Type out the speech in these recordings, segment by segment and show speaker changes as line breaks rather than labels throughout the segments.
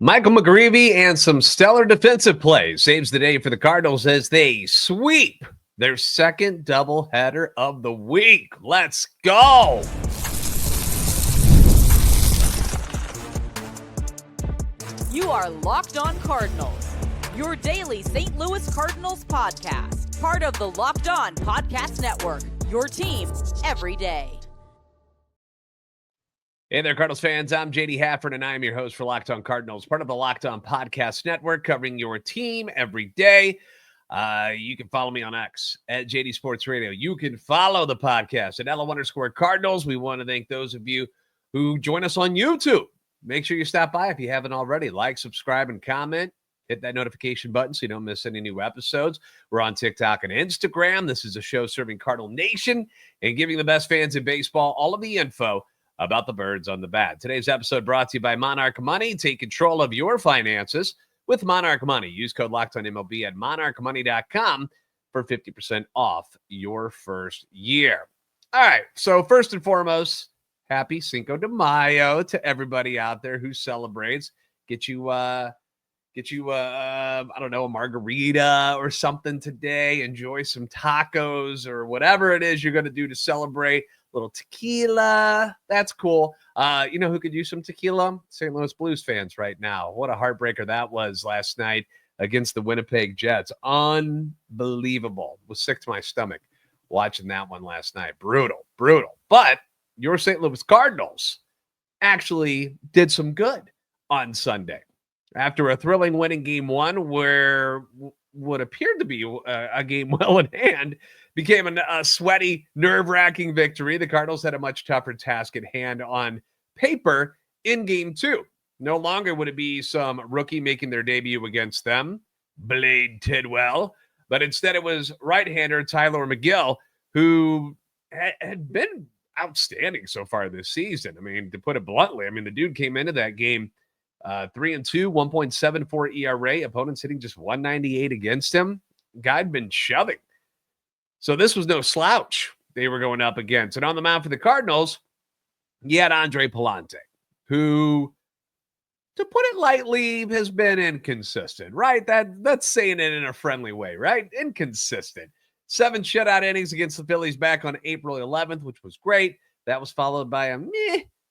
Michael McGreevy and some stellar defensive plays saves the day for the Cardinals as they sweep their second doubleheader of the week. Let's go.
You are Locked On Cardinals, your daily St. Louis Cardinals podcast, part of the Locked On Podcast Network, your team every day.
Hey there, Cardinals fans. I'm JD Hafford, and I'm your host for Locked On Cardinals, part of the Locked On Podcast Network, covering your team every day. You can follow me on X at JD Sports Radio. You can follow the podcast at LO_Cardinals. We want to thank those of you who join us on YouTube. Make sure you stop by if you haven't already. Like, subscribe, and comment. Hit that notification button so you don't miss any new episodes. We're on TikTok and Instagram. This is a show serving Cardinal Nation and giving the best fans in baseball all of the info about the birds on the bat. Today's episode brought to you by Monarch Money. Take control of your finances with Monarch Money. Use code LOCKEDONMLB at monarchmoney.com for 50% off your first year. All right, so first and foremost, happy Cinco de Mayo to everybody out there who celebrates. Get you I don't know, a margarita or something today. Enjoy some tacos or whatever it is you're going to do to celebrate. Little tequila. That's cool. You know who could use some tequila? St. Louis Blues fans right now. What a heartbreaker that was last night against the Winnipeg Jets. Unbelievable. Was sick to my stomach watching that one last night. Brutal. But your St. Louis Cardinals actually did some good on Sunday. After a thrilling win in game one, where what appeared to be a game well in hand became a sweaty, nerve-wracking victory. The Cardinals had a much tougher task at hand on paper in game two. No longer would it be some rookie making their debut against them, Blade Tidwell, but instead it was right-hander Tyler McGill, who had been outstanding so far this season. I mean, to put it bluntly, the dude came into that game 3-2, 1.74 ERA. Opponents hitting just 198 against him. Guy'd been shoving. So this was no slouch they were going up against. And on the mound for the Cardinals, you had Andre Pallante, who, to put it lightly, has been inconsistent, right? That's saying it in a friendly way, right? Inconsistent. 7 shutout innings against the Phillies back on April 11th, which was great. That was followed by a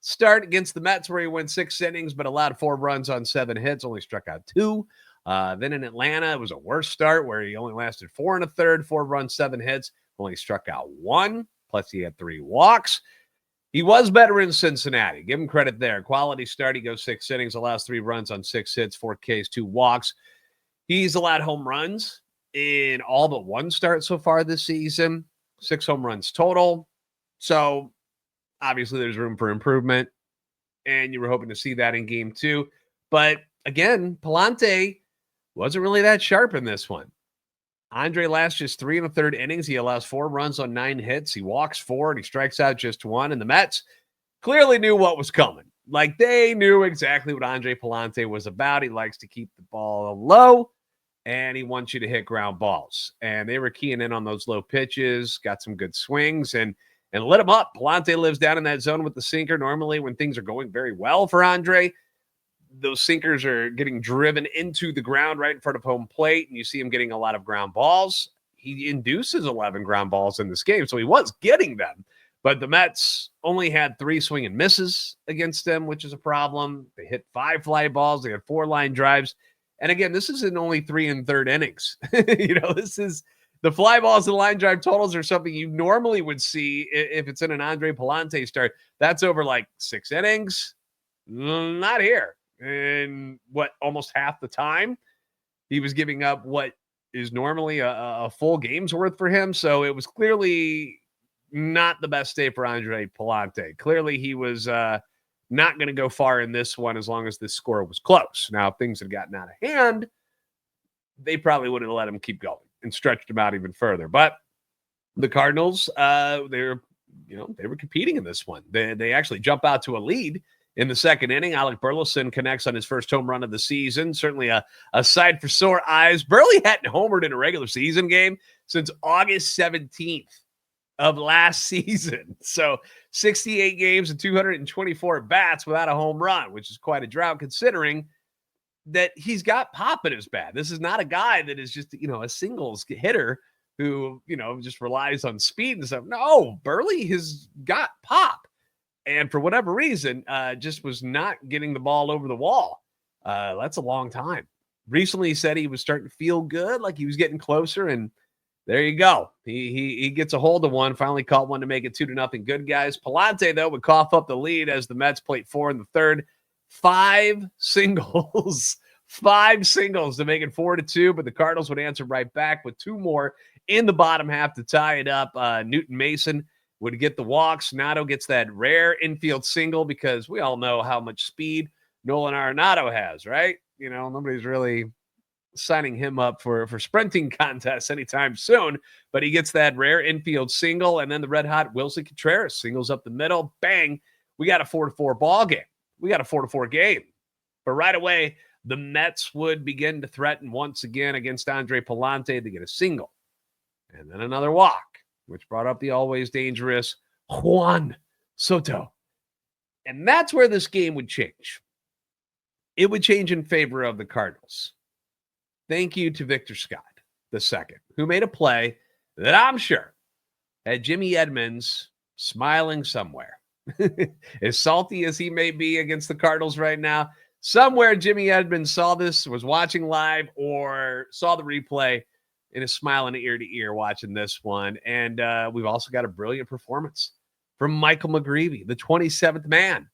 start against the Mets where he went 6 innings but allowed 4 runs on 7 hits, only struck out 2. Then in Atlanta, it was a worse start where he only lasted 4 1/3, 4 runs, 7 hits, only struck out 1. Plus, he had 3 walks. He was better in Cincinnati. Give him credit there. Quality start. He goes 6 innings, allows 3 runs on 6 hits, 4 Ks, 2 walks. He's allowed home runs in all but 1 start so far this season. 6 home runs total. So, obviously, there's room for improvement, and you were hoping to see that in game 2. But, again, Pallante wasn't really that sharp in this one. Andre lasts just 3 1/3 innings. He allows 4 runs on 9 hits. He walks 4, and he strikes out just 1. And the Mets clearly knew what was coming. Like, they knew exactly what Andre Pallante was about. He likes to keep the ball low, and he wants you to hit ground balls. And they were keying in on those low pitches, got some good swings, and lit him up. Pallante lives down in that zone with the sinker. Normally, when things are going very well for Andre, those sinkers are getting driven into the ground right in front of home plate, and you see him getting a lot of ground balls. He induces 11 ground balls in this game, so he was getting them. But the Mets only had 3 swing and misses against them, which is a problem. They hit 5 fly balls. They had 4 line drives. And again, this is in only 3 1/3 innings. This is the fly balls and line drive totals are something you normally would see if it's in an Andre Pallante start. That's over like 6 innings. Not here. And almost half the time he was giving up what is normally a full game's worth for him. So it was clearly not the best day for Andre Pallante. Clearly he was not going to go far in this one as long as this score was close. Now, if things had gotten out of hand, they probably would have let him keep going and stretched him out even further. But the Cardinals, they were competing in this one. They actually jump out to a lead in the second inning. Alec Burleson connects on his first home run of the season. Certainly a sight for sore eyes. Burley hadn't homered in a regular season game since August 17th of last season. So 68 games and 224 bats without a home run, which is quite a drought considering that he's got pop in his bat. This is not a guy that is just, a singles hitter who, just relies on speed and stuff. No, Burley has got pop. And for whatever reason, just was not getting the ball over the wall. That's a long time. Recently he said he was starting to feel good, like he was getting closer, and there you go. He gets a hold of one, finally caught one to make it 2-0. Good guys. Pallante, though, would cough up the lead as the Mets played 4 in the third. 5 singles. 5 singles to make it 4-2, but the Cardinals would answer right back with 2 more in the bottom half to tie it up. Newton Mason would get the walks. Nato gets that rare infield single because we all know how much speed Nolan Arenado has, right? Nobody's really signing him up for sprinting contests anytime soon, but he gets that rare infield single, and then the red-hot Wilson Contreras singles up the middle. Bang! We got a 4-4 ball game. We got a 4-4 game. But right away, the Mets would begin to threaten once again against Andre Pallante to get a single. And then another walk, which brought up the always dangerous Juan Soto. And that's where this game would change. It would change in favor of the Cardinals. Thank you to Victor Scott II, who made a play that I'm sure had Jimmy Edmonds smiling somewhere. As salty as he may be against the Cardinals right now, somewhere Jimmy Edmonds saw this, was watching live, or saw the replay and is smiling ear to ear watching this one. And we've also got a brilliant performance from Michael McGreevy, the 27th man.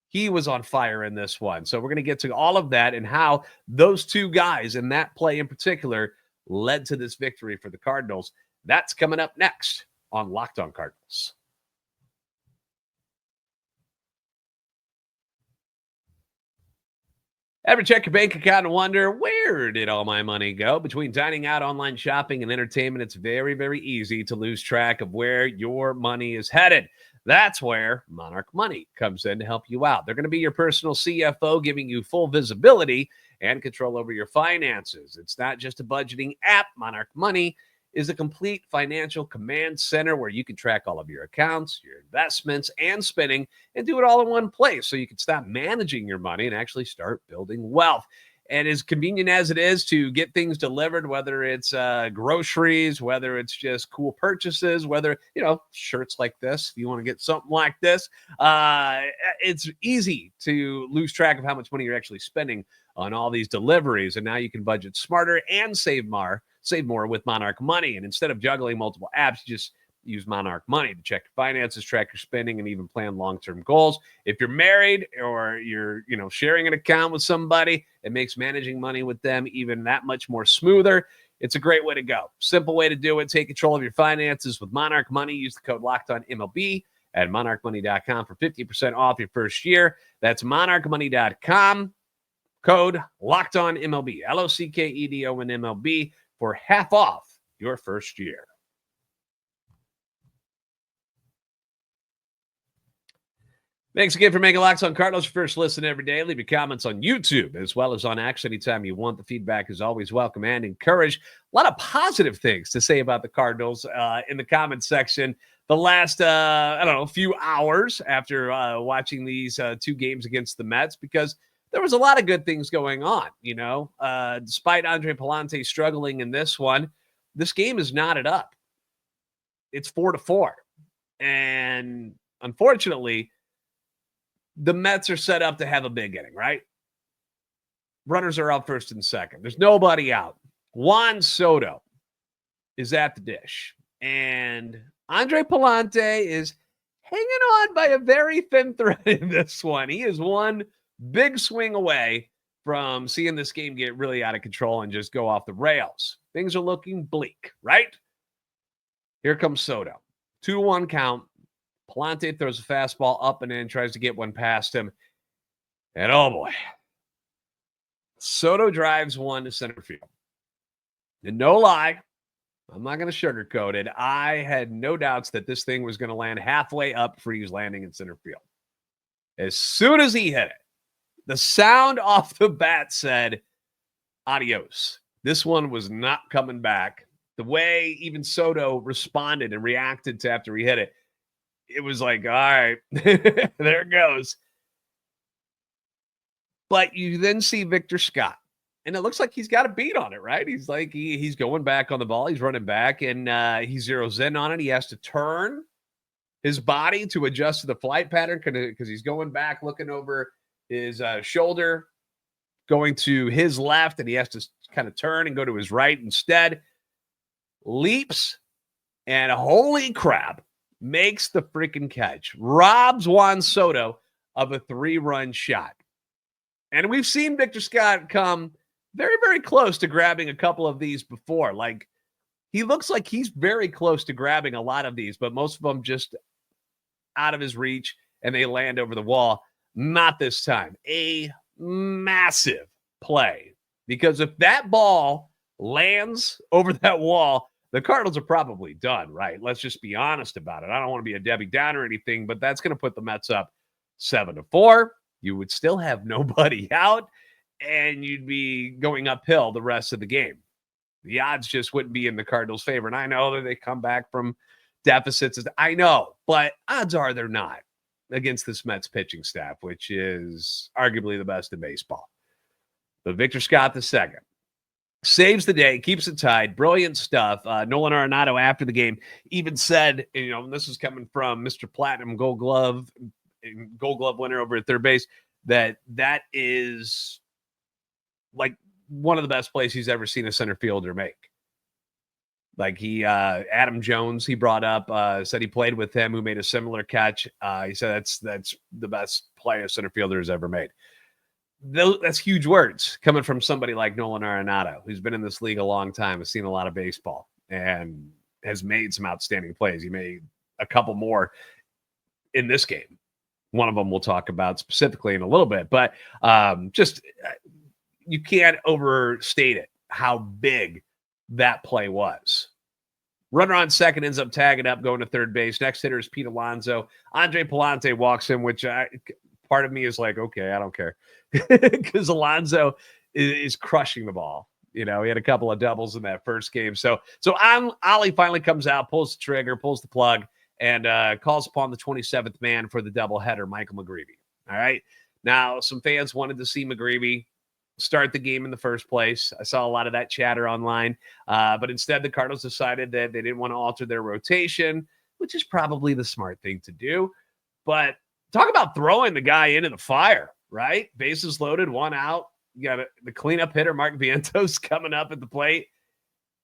He was on fire in this one. So we're going to get to all of that and how those two guys in that play in particular led to this victory for the Cardinals. That's coming up next on Locked On Cardinals. Ever check your bank account and wonder, where did all my money go? Between dining out, online shopping, and entertainment, it's very, very easy to lose track of where your money is headed. That's where Monarch Money comes in to help you out. They're going to be your personal CFO, giving you full visibility and control over your finances. It's not just a budgeting app. Monarch Money is a complete financial command center where you can track all of your accounts, your investments, and spending, and do it all in one place so you can stop managing your money and actually start building wealth. And as convenient as it is to get things delivered, whether it's groceries, whether it's just cool purchases, whether, shirts like this, if you want to get something like this, it's easy to lose track of how much money you're actually spending on all these deliveries. And now you can budget smarter and save more with Monarch Money. And instead of juggling multiple apps, you just use Monarch Money to check your finances, track your spending, and even plan long-term goals. If you're married or you're, sharing an account with somebody, it makes managing money with them even that much more smoother. It's a great way to go. Simple way to do it. Take control of your finances with Monarch Money. Use the code LOCKEDONMLB at monarchmoney.com for 50% off your first year. That's monarchmoney.com. Code LOCKEDONMLB, LOCKEDONMLB, for half off your first year. Thanks again for making Locked On Cardinals your first listen every day. Leave your comments on YouTube as well as on X anytime you want. The feedback is always welcome and encouraged. A lot of positive things to say about the Cardinals in the comments section. The last, few hours after watching these 2 games against the Mets, because there was a lot of good things going on, despite Andre Pallante struggling in this one, this game is knotted up. It's 4-4. And unfortunately, the Mets are set up to have a big inning, right? Runners are up first and second. There's nobody out. Juan Soto is at the dish. And Andre Pallante is hanging on by a very thin thread in this one. He is one big swing away from seeing this game get really out of control and just go off the rails. Things are looking bleak, right? Here comes Soto. 2-1 count. Pallante throws a fastball up and in, tries to get one past him. And oh boy. Soto drives one to center field. And no lie, I'm not going to sugarcoat it. I had no doubts that this thing was going to land halfway up Freeze landing in center field. As soon as he hit it, the sound off the bat said, adios. This one was not coming back. The way even Soto responded and reacted to after he hit it, it was like, all right, there it goes. But you then see Victor Scott, and it looks like he's got a beat on it, right? He's like, he's going back on the ball. He's running back, and he zeroes in on it. He has to turn his body to adjust to the flight pattern because he's going back, looking over his shoulder, going to his left, and he has to kind of turn and go to his right instead. Leaps, and holy crap, makes the freaking catch. Robs Juan Soto of a 3-run shot. And we've seen Victor Scott come very, very close to grabbing a couple of these before. Like, he looks like he's very close to grabbing a lot of these, but most of them just out of his reach, and they land over the wall. Not this time. A massive play. Because if that ball lands over that wall, the Cardinals are probably done, right? Let's just be honest about it. I don't want to be a Debbie Downer or anything, but that's going to put the Mets up 7-4. You would still have nobody out, and you'd be going uphill the rest of the game. The odds just wouldn't be in the Cardinals' favor. And I know that they come back from deficits. I know, but odds are they're not against this Mets pitching staff, which is arguably the best in baseball. But Victor Scott II saves the day, keeps it tied. Brilliant stuff. Nolan Arenado after the game even said, and this is coming from Mr. Platinum Gold Glove winner over at third base, that is like one of the best plays he's ever seen a center fielder make. Like Adam Jones, he brought up, said he played with him, who made a similar catch. He said that's the best play a center fielder has ever made. That's huge words coming from somebody like Nolan Arenado, who's been in this league a long time, has seen a lot of baseball, and has made some outstanding plays. He made a couple more in this game. One of them we'll talk about specifically in a little bit, but you can't overstate it, how big that play was. Runner on second ends up tagging up, going to third base. Next hitter is Pete Alonso. Andre Pallante walks in, which part of me is like, okay, I don't care. Because Alonso is crushing the ball. He had a couple of doubles in that first game. So Ollie finally comes out, pulls the trigger, pulls the plug, and calls upon the 27th man for the doubleheader, Michael McGreevy. All right. Now, some fans wanted to see McGreevy start the game in the first place. I saw a lot of that chatter online. But instead, the Cardinals decided that they didn't want to alter their rotation, which is probably the smart thing to do. But talk about throwing the guy into the fire, right? Bases loaded, 1 out. You got the cleanup hitter, Mark Vientos, coming up at the plate.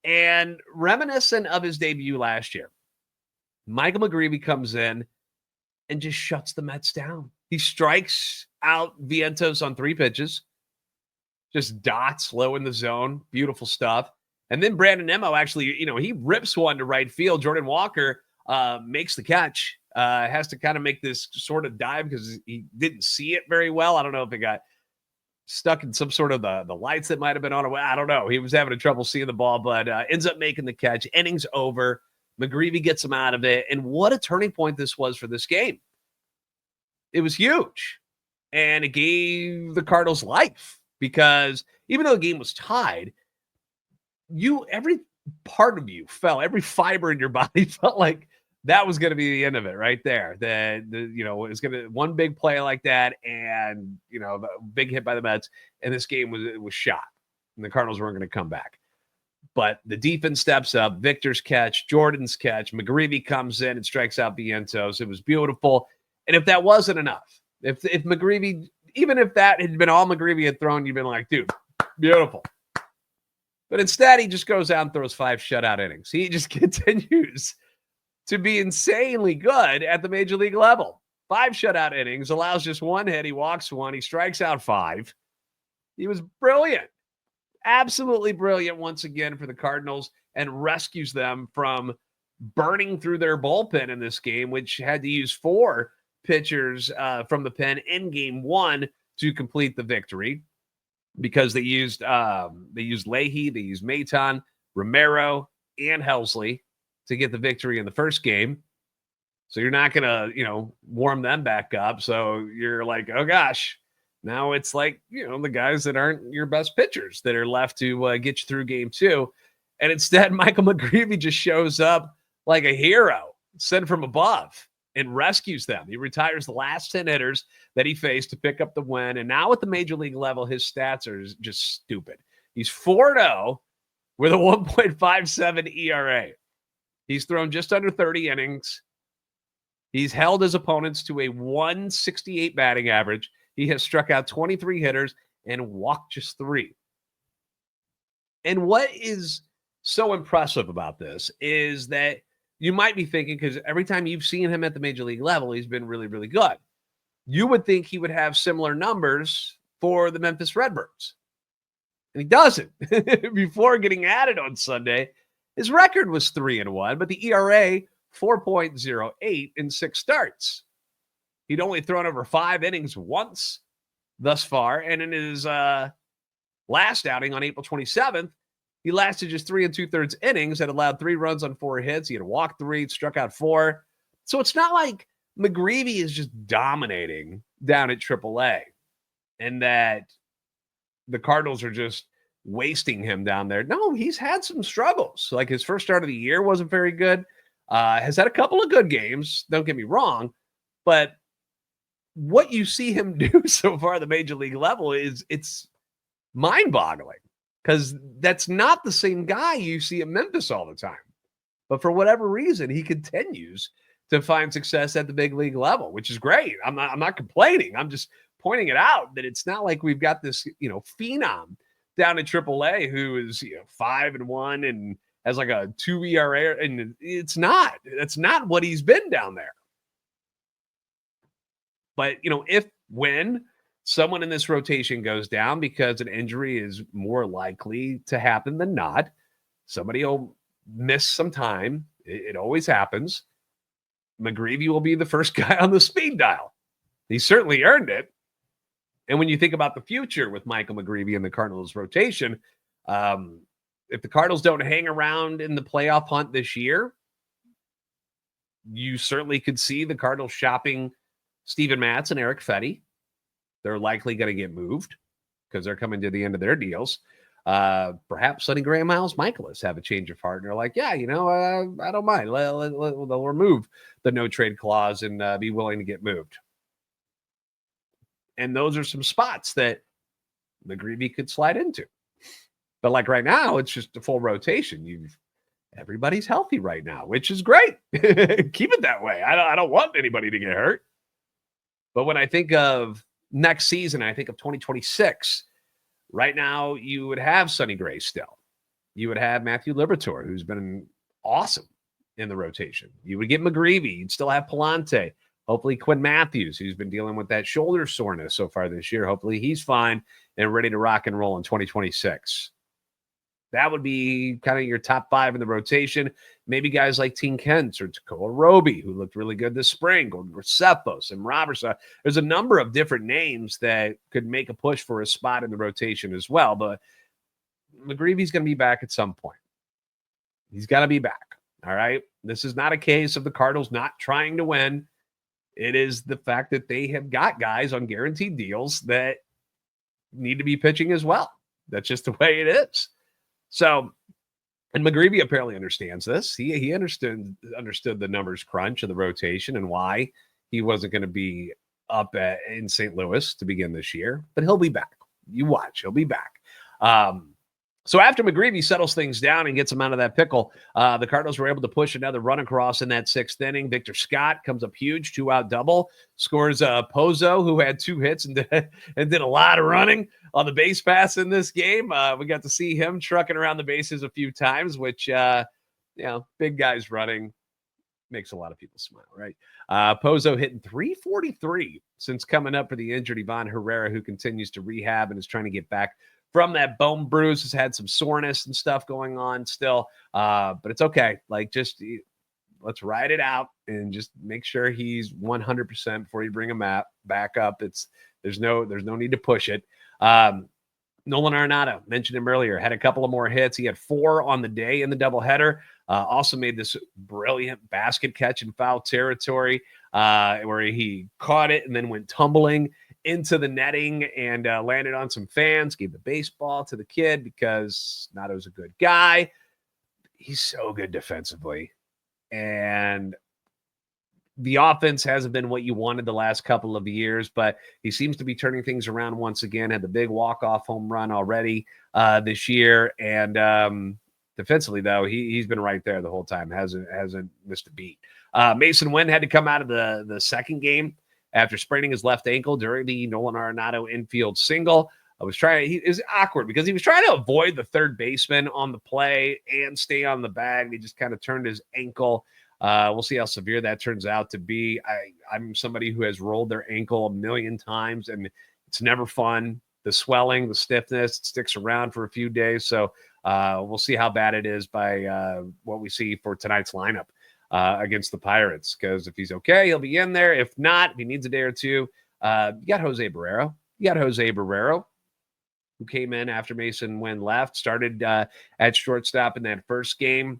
And reminiscent of his debut last year, Michael McGreevy comes in and just shuts the Mets down. He strikes out Vientos on 3 pitches. Just dots low in the zone. Beautiful stuff. And then Brandon Nimmo actually, he rips one to right field. Jordan Walker makes the catch. Has to kind of make this sort of dive because he didn't see it very well. I don't know if it got stuck in some sort of the lights that might have been on. I don't know. He was having trouble seeing the ball, but ends up making the catch. Innings over. McGreevy gets him out of it. And what a turning point this was for this game. It was huge. And it gave the Cardinals life. Because even though the game was tied, every part of you every fiber in your body felt like that was going to be the end of it right there. It was going to one big play like that, and the big hit by the Mets, and this game was shot, and the Cardinals weren't going to come back. But the defense steps up. Victor's catch, Jordan's catch, McGreevy comes in and strikes out Vientos. It was beautiful. And if that wasn't enough, if McGreevy, even if that had been all McGreevy had thrown, you'd been like, dude, beautiful. But instead, he just goes out and throws 5 shutout innings. He just continues to be insanely good at the major league level. 5 shutout innings, allows just 1 hit. He walks 1. He strikes out 5. He was brilliant. Absolutely brilliant once again for the Cardinals, and rescues them from burning through their bullpen in this game, which had to use 4 pitchers from the pen in game 1 to complete the victory, because they used Leahy, they used Maton, Romero, and Helsley to get the victory in the first game. So you're not going to, warm them back up. So you're like, oh gosh, now it's like, the guys that aren't your best pitchers that are left to get you through game 2. And instead, Michael McGreevy just shows up like a hero, sent from above. and rescues them. He retires the last 10 hitters that he faced to pick up the win. And now at the major league level, his stats are just stupid. He's 4-0 with a 1.57 ERA. He's thrown just under 30 innings. He's held his opponents to a 168 batting average. He has struck out 23 hitters and walked just 3. And what is so impressive about this is that you might be thinking, because every time you've seen him at the major league level, he's been really, really good. You would think he would have similar numbers for the Memphis Redbirds. And he doesn't. Before getting added on Sunday, his record was 3-1, but the ERA 4.08 in 6 starts. He'd only thrown over 5 innings once thus far, and in his last outing on April 27th, he lasted just 3 2/3 innings and allowed 3 runs on 4 hits. He had walked 3, struck out 4. So it's not like McGreevy is just dominating down at AAA and that the Cardinals are just wasting him down there. No, he's had some struggles. Like his first start of the year wasn't very good. Has had a couple of good games. Don't get me wrong. But what you see him do so far at the major league level it's mind-boggling. Because that's not the same guy you see at Memphis all the time. But for whatever reason, he continues to find success at the big league level, which is great. I'm not complaining. I'm just pointing it out that it's not like we've got this, phenom down at AAA who is 5-1 and has like a 2 ERA. And it's not. That's not what he's been down there. But, when someone in this rotation goes down because an injury is more likely to happen than not, somebody will miss some time. It always happens. McGreevy will be the first guy on the speed dial. He certainly earned it. And when you think about the future with Michael McGreevy in the Cardinals rotation, if the Cardinals don't hang around in the playoff hunt this year, you certainly could see the Cardinals shopping Steven Matz and Eric Fetty. They're likely going to get moved because they're coming to the end of their deals. Perhaps Sonny Gray and Miles Michaelis have a change of heart and they're like, I don't mind. They'll remove the no trade clause and be willing to get moved. And those are some spots that McGreevy could slide into. But like right now, it's just a full rotation. Everybody's healthy right now, which is great. Keep it that way. I don't want anybody to get hurt. But when I think of next season, I think of 2026. Right now, you would have Sonny Gray still. You would have Matthew Liberatore, who's been awesome in the rotation. You would get McGreevy. You'd still have Pallante. Hopefully, Quinn Matthews, who's been dealing with that shoulder soreness so far this year. Hopefully, he's fine and ready to rock and roll in 2026. That would be kind of your top 5 in the rotation. Maybe guys like Teen Kent or Tekoa Roby, who looked really good this spring, or Cepos and Robertson. There's a number of different names that could make a push for a spot in the rotation as well. But McGreevy's going to be back at some point. He's got to be back. All right. This is not a case of the Cardinals not trying to win. It is the fact that they have got guys on guaranteed deals that need to be pitching as well. That's just the way it is. So, and McGreevy apparently understands this. He understood the numbers crunch of the rotation and why he wasn't going to be up in St. Louis to begin this year. But he'll be back. You watch. He'll be back. So after McGreevy settles things down and gets him out of that pickle, the Cardinals were able to push another run across in that 6th inning. Victor Scott comes up huge, 2-out double, scores Pozo, who had 2 hits and did a lot of running on the base pass in this game. We got to see him trucking around the bases a few times, which, big guys running makes a lot of people smile, right? Pozo hitting .343 since coming up for the injured Ivan Herrera, who continues to rehab and is trying to get back from that bone bruise. Has had some soreness and stuff going on still, but it's okay. Let's ride it out and just make sure he's 100% before you bring him back up. There's no need to push it. Nolan Arenado, mentioned him earlier, had a couple of more hits. He had 4 on the day in the doubleheader. Also made this brilliant basket catch in foul territory where he caught it and then went tumbling into the netting and landed on some fans, gave the baseball to the kid because Nato's a good guy. He's so good defensively. And The offense hasn't been what you wanted the last couple of years, but he seems to be turning things around once again. Had the big walk-off home run already this year. And defensively, though, he's been right there the whole time. Hasn't missed a beat. Mason Wynn had to come out of the second game after spraining his left ankle during the Nolan Arenado infield single. It was awkward because he was trying to avoid the third baseman on the play and stay on the bag. He just kind of turned his ankle. We'll see how severe that turns out to be. I'm somebody who has rolled their ankle a million times, and it's never fun. The swelling, the stiffness, it sticks around for a few days. So we'll see how bad it is by what we see for tonight's lineup against the Pirates. Because if he's okay, he'll be in there. If not, if he needs a day or two, you got Jose Barrero, who came in after Mason Wynn left, started at shortstop in that first game.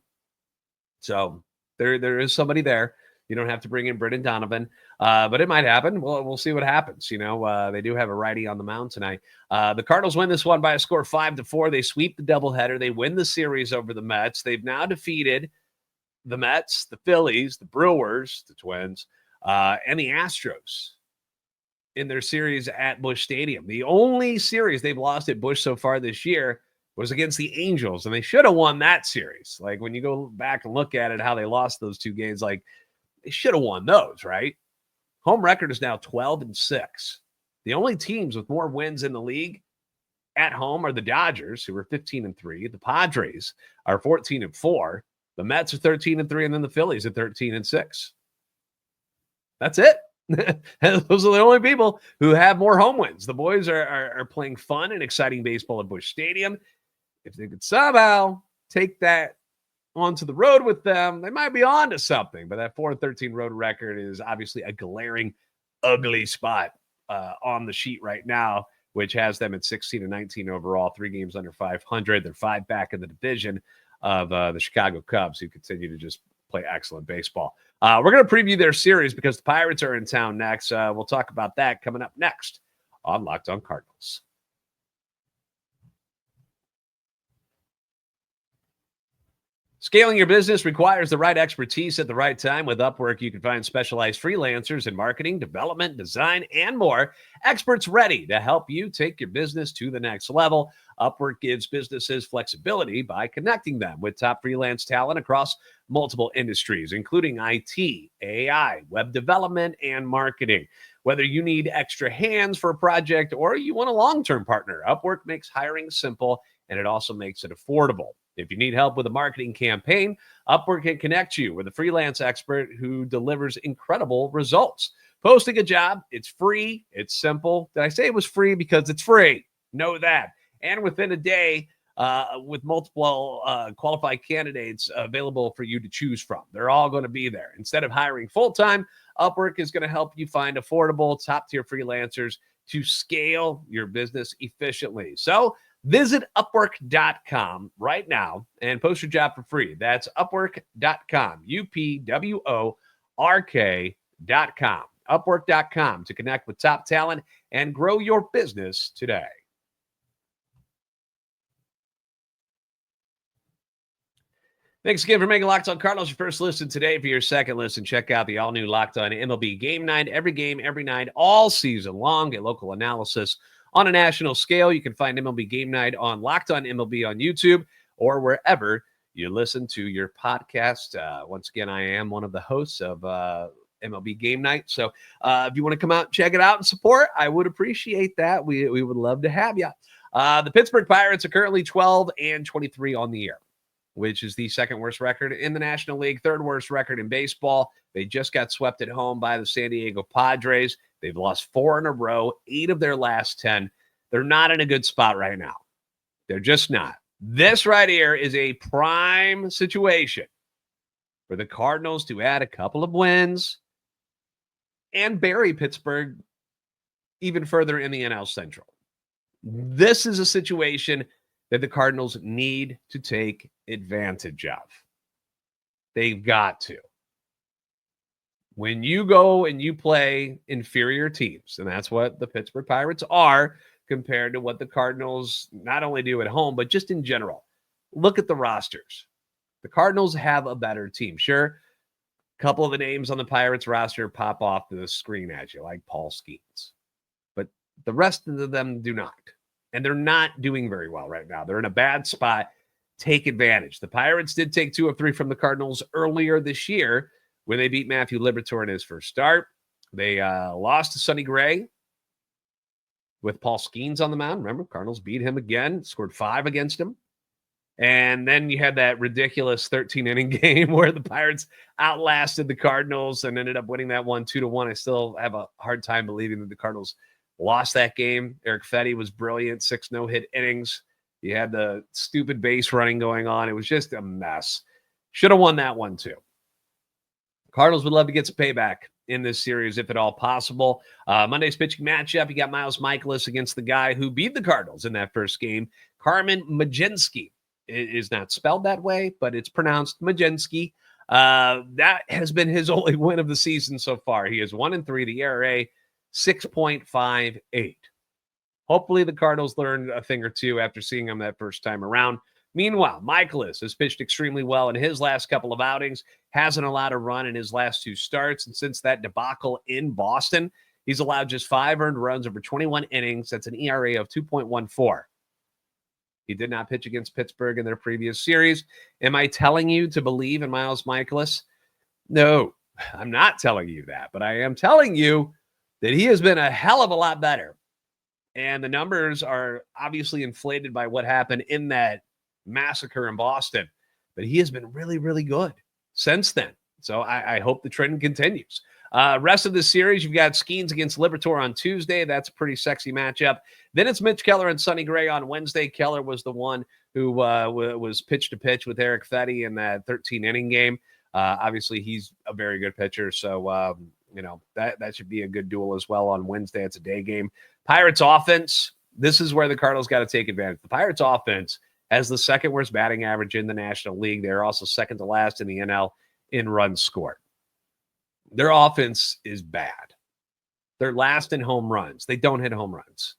So there is somebody there. You don't have to bring in Brendan Donovan, but it might happen. We'll see what happens. They do have a righty on the mound tonight. The Cardinals win this one by a score of 5-4. They sweep the doubleheader. They win the series over the Mets. They've now defeated the Mets, the Phillies, the Brewers, the Twins, and the Astros in their series at Busch Stadium. The only series they've lost at Busch so far this year was against the Angels, and they should have won that series. Like, when you go back and look at it, how they lost those two games, like, they should have won those, right? Home record is now 12-6. The only teams with more wins in the league at home are the Dodgers, who are 15-3. The Padres are 14-4. The Mets are 13-3, and then the Phillies are 13-6. That's it. Those are the only people who have more home wins. The boys are playing fun and exciting baseball at Busch Stadium. If they could somehow take that onto the road with them, they might be on to something. But that 4-13 road record is obviously a glaring, ugly spot on the sheet right now, which has them at 16-19 overall, 3 games under 500. They're 5 back in the division of the Chicago Cubs, who continue to just play excellent baseball. We're going to preview their series because the Pirates are in town next. We'll talk about that coming up next on Locked On Cardinals. Scaling your business requires the right expertise at the right time. With Upwork, you can find specialized freelancers in marketing, development, design, and more. Experts ready to help you take your business to the next level. Upwork gives businesses flexibility by connecting them with top freelance talent across multiple industries, including IT, AI, web development, and marketing. Whether you need extra hands for a project or you want a long-term partner, Upwork makes hiring simple, and it also makes it affordable. If you need help with a marketing campaign, Upwork can connect you with a freelance expert who delivers incredible results. Posting a job, it's free, it's simple. Did I say it was free? Because it's free. Know that. And within a day, with multiple qualified candidates available for you to choose from. They're all going to be there. Instead of hiring full-time, Upwork is going to help you find affordable, top-tier freelancers to scale your business efficiently. So visit Upwork.com right now and post your job for free. That's Upwork.com, Upwork.com, Upwork.com to connect with top talent and grow your business today. Thanks again for making Locked On Cardinals your first listen today. For your second listen, check out the all-new Locked On MLB Game Night. Every game, every night, all season long. Get local analysis on a national scale. You can find MLB Game Night on Locked On MLB on YouTube or wherever you listen to your podcast. Once again, I am one of the hosts of MLB Game Night. So if you want to come out, check it out and support, I would appreciate that. We would love to have you. The Pittsburgh Pirates are currently 12-23 on the year, which is the second worst record in the National League, third worst record in baseball. They just got swept at home by the San Diego Padres. They've lost 4 in a row, 8 of their last 10. They're not in a good spot right now. They're just not. This right here is a prime situation for the Cardinals to add a couple of wins and bury Pittsburgh even further in the NL Central. This is a situation that the Cardinals need to take advantage of. They've got to. When you go and you play inferior teams, and that's what the Pittsburgh Pirates are compared to what the Cardinals not only do at home, but just in general. Look at the rosters. The Cardinals have a better team. Sure, couple of the names on the Pirates roster pop off the screen at you, like Paul Skeens. But the rest of them do not. And they're not doing very well right now. They're in a bad spot. Take advantage. The Pirates did take 2 of 3 from the Cardinals earlier this year when they beat Matthew Liberatore in his first start. They lost to Sonny Gray with Paul Skeens on the mound. Remember, Cardinals beat him again, scored 5 against him. And then you had that ridiculous 13-inning game where the Pirates outlasted the Cardinals and ended up winning that one 2-1. I still have a hard time believing that the Cardinals lost that game. Eric Fetty was brilliant, 6 no-hit innings. You had the stupid base running going on. It was just a mess. Should have won that one too. Cardinals would love to get some payback in this series if at all possible. Monday's pitching matchup, you got Miles Mikolas against the guy who beat the Cardinals in that first game, Carmen Mlodzinski. It is not spelled that way, but it's pronounced Mlodzinski. That has been his only win of the season so far. He is 1-3, the ERA 6.58. Hopefully the Cardinals learned a thing or two after seeing him that first time around. Meanwhile, Mikolas has pitched extremely well in his last couple of outings, hasn't allowed a run in his last 2 starts, and since that debacle in Boston, he's allowed just 5 earned runs over 21 innings. That's an ERA of 2.14. He did not pitch against Pittsburgh in their previous series. Am I telling you to believe in Miles Mikolas? No, I'm not telling you that, but I am telling you that he has been a hell of a lot better. And the numbers are obviously inflated by what happened in that massacre in Boston. But he has been really, really good since then. So I hope the trend continues. Rest of the series, you've got Skeens against Liberatore on Tuesday. That's a pretty sexy matchup. Then it's Mitch Keller and Sonny Gray on Wednesday. Keller was the one who was pitch to pitch with Eric Fetty in that 13-inning game. Obviously, he's a very good pitcher. So, that should be a good duel as well on Wednesday. It's a day game. Pirates offense, this is where the Cardinals got to take advantage. The Pirates offense has the second worst batting average in the National League. They're also second to last in the NL in runs scored. Their offense is bad. They're last in home runs. They don't hit home runs.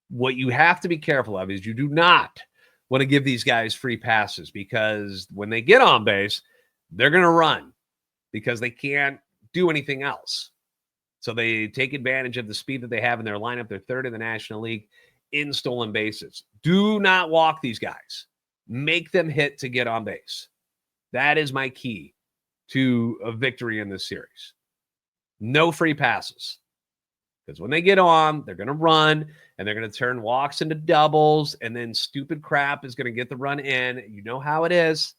What you have to be careful of is you do not want to give these guys free passes, because when they get on base, they're going to run because they can't do anything else. So they take advantage of the speed that they have in their lineup. They're third in the National League in stolen bases. Do not walk these guys. Make them hit to get on base. That is my key to a victory in this series. No free passes. Because when they get on, they're going to run, and they're going to turn walks into doubles, and then stupid crap is going to get the run in. You know how it is.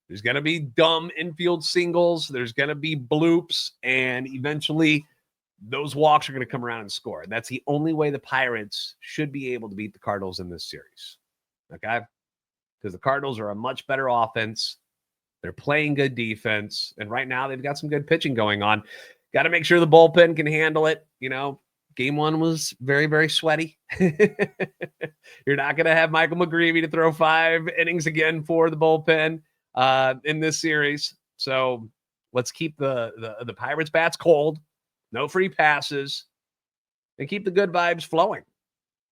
There's going to be dumb infield singles. There's going to be bloops, and eventually those walks are going to come around and score. And that's the only way the Pirates should be able to beat the Cardinals in this series. Okay? Because the Cardinals are a much better offense. They're playing good defense. And right now they've got some good pitching going on. Got to make sure the bullpen can handle it. Game 1 was very, very sweaty. You're not going to have Michael McGreevy to throw 5 innings again for the bullpen in this series. So let's keep the Pirates bats cold. No free passes. And keep the good vibes flowing.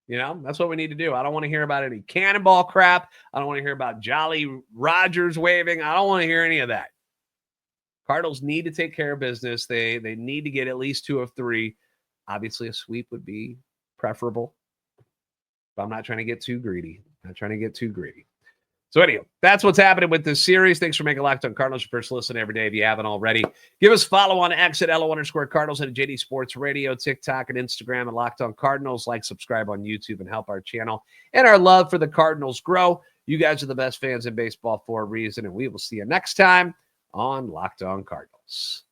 That's what we need to do. I don't want to hear about any cannonball crap. I don't want to hear about Jolly Rogers waving. I don't want to hear any of that. Cardinals need to take care of business. They need to get at least 2 of 3. Obviously, a sweep would be preferable. But I'm not trying to get too greedy. So anyway, that's what's happening with this series. Thanks for making Locked On Cardinals your first listen every day if you haven't already. Give us a follow on X at LO_Cardinals and JD Sports Radio, TikTok, and Instagram at Locked On Cardinals. Like, subscribe on YouTube, and help our channel and our love for the Cardinals grow. You guys are the best fans in baseball for a reason, and we will see you next time on Locked On Cardinals.